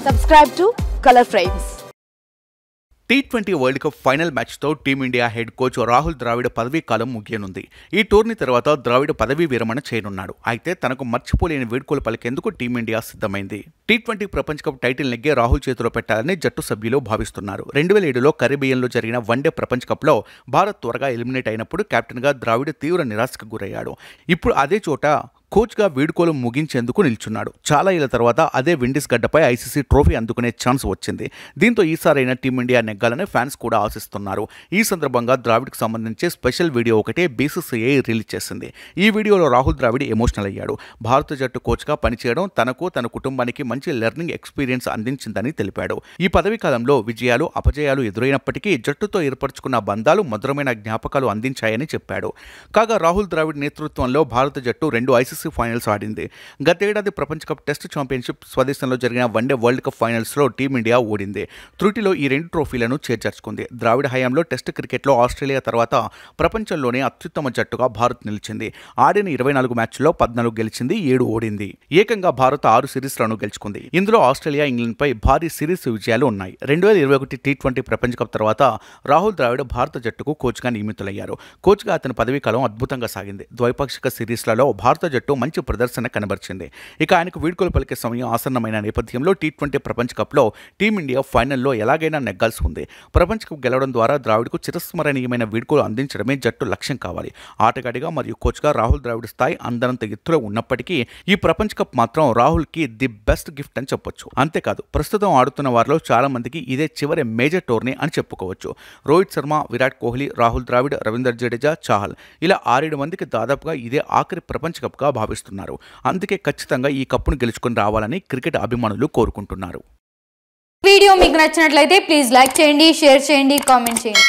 Subscribe to Color Frames. T20 world cup final మ్యాచ్తో Team India head coach Rahul Dravid పదవీ కాలం ముగియనుంది. ఈ టోర్నీ తర్వాత ద్రావిడ్ పదవీ విరమణ చేయనున్నాడు. అయితే తనకు మర్చిపోలేని వీడ్కోలు పలికేందుకు టీమిండియా సిద్ధమైంది. T20 ప్రపంచ కప్ టైటిల్ నెగ్గే రాహుల్ చేతిలో పెట్టాలని జట్టు సభ్యులు భావిస్తున్నారు. 2007లో కరీబియన్లో జరిగిన వన్డే ప్రపంచ కప్లో భారత్ త్వరగా ఎలిమినేట్ అయినప్పుడు కెప్టెన్గా ద్రావిడ్ తీవ్ర నిరాశకు గురయ్యాడు. ఇప్పుడు అదే చోట కోచ్గా వీడ్కోలు ముగించేందుకు నిల్చున్నాడు. చాలా ఏళ్ల తర్వాత అదే విండీస్ గడ్డపై ఐసీసీ ట్రోఫీ అందుకునే ఛాన్స్ వచ్చింది. దీంతో ఈసారైనా టీమిండియా నెగ్గాలని ఫ్యాన్స్ కూడా ఆశిస్తున్నారు. ఈ సందర్భంగా ద్రావిడ్కి సంబంధించి స్పెషల్ వీడియో ఒకటి బీసీసీఐ రిలీజ్ చేసింది. ఈ వీడియోలో రాహుల్ ద్రావిడ్ ఎమోషనల్ అయ్యాడు. భారత జట్టు కోచ్గా పనిచేయడం తనకు తన కుటుంబానికి మంచి లెర్నింగ్ ఎక్స్పీరియన్స్ అందించిందని తెలిపాడు. ఈ పదవీ కాలంలో విజయాలు అపజయాలు ఎదురైనప్పటికీ జట్టుతో ఏర్పరచుకున్న బంధాలు మధురమైన జ్ఞాపకాలు అందించాయని చెప్పాడు. కాగా రాహుల్ ద్రావిడ్ నేతృత్వంలో భారత జట్టు 2 ఐసీసీ ఫైనల్స్ ఆడింది. గతేడాది ప్రపంచ కప్ టెస్ట్ ఛాంపియన్షిప్ స్వదేశంలో జరిగిన వన్డే వరల్డ్ కప్ ఫైనల్స్లో టీమిండియా ఓడింది. త్రుటిలో ఈ 2 ట్రోఫీలను చేర్చుకుంది. ద్రావిడ్ హయాంలో టెస్ట్ క్రికెట్లో ఆస్ట్రేలియా తర్వాత ప్రపంచంలోనే అత్యుత్తమ జట్టుగా భారత్ నిలిచింది. ఆడిన 24 మ్యాచ్ల్లో 14 గెలిచింది, 7 ఓడింది. ఏకంగా భారత్ 6 సిరీస్లను గెలుచుకుంది. ఇందులో ఆస్ట్రేలియా, ఇంగ్లాండ్పై భారీ సిరీస్ విజయాలు ఉన్నాయి. 2021 T20 ప్రపంచ కప్ తర్వాత రాహుల్ ద్రావిడ్ భారత జట్టుకు కోచ్గా నియమితులయ్యారు. కోచ్గా అతని పదవీ కాలం అద్భుతంగా సాగింది. ద్వైపాక్షిక సిరీస్లలో భారత జట్టు మంచి ప్రదర్శన కనబరిచింది. ఇక ఆయనకు వీడ్కోలు పలికే సమయం ఆసన్నమైన నేపథ్యంలో T20 ప్రపంచ కప్లో టీమిండియా ఫైనల్లో ఎలాగైనా నెగ్గాల్సి ఉంది. ప్రపంచ కప్ గెలవడం ద్వారా ద్రావిడ్కు చిరస్మరణీయమైన వీడ్కోలు అందించడమే జట్టు లక్ష్యం కావాలి. ఆటగాడిగా మరియు కోచ్గా రాహుల్ ద్రావిడ్ స్థాయి అందనంత ఎత్తులో ఉన్నప్పటికీ ఈ ప్రపంచ కప్ మాత్రం రాహుల్కి ది బెస్ట్ గిఫ్ట్ అని చెప్పొచ్చు. అంతేకాదు ప్రస్తుతం ఆడుతున్న వారిలో చాలా మందికి ఇదే చివరి మేజర్ టోర్నీ అని చెప్పుకోవచ్చు. రోహిత్ శర్మ, విరాట్ కోహ్లీ, రాహుల్ ద్రావిడ్, రవీంద్ర జడేజా, చాహల్ ఇలా 6-7 మందికి దాదాపుగా ఇదే ఆఖరి ప్రపంచ కప్గా భావిస్తున్నారు. అందుకే ఖచ్చితంగా ఈ కప్పును గెలుచుకొని రావాలని క్రికెట్ అభిమానులు కోరుకుంటున్నారు. వీడియో మీకు నచ్చినట్లయితే ప్లీజ్ లైక్ చేయండి, షేర్ చేయండి, కామెంట్ చేయండి.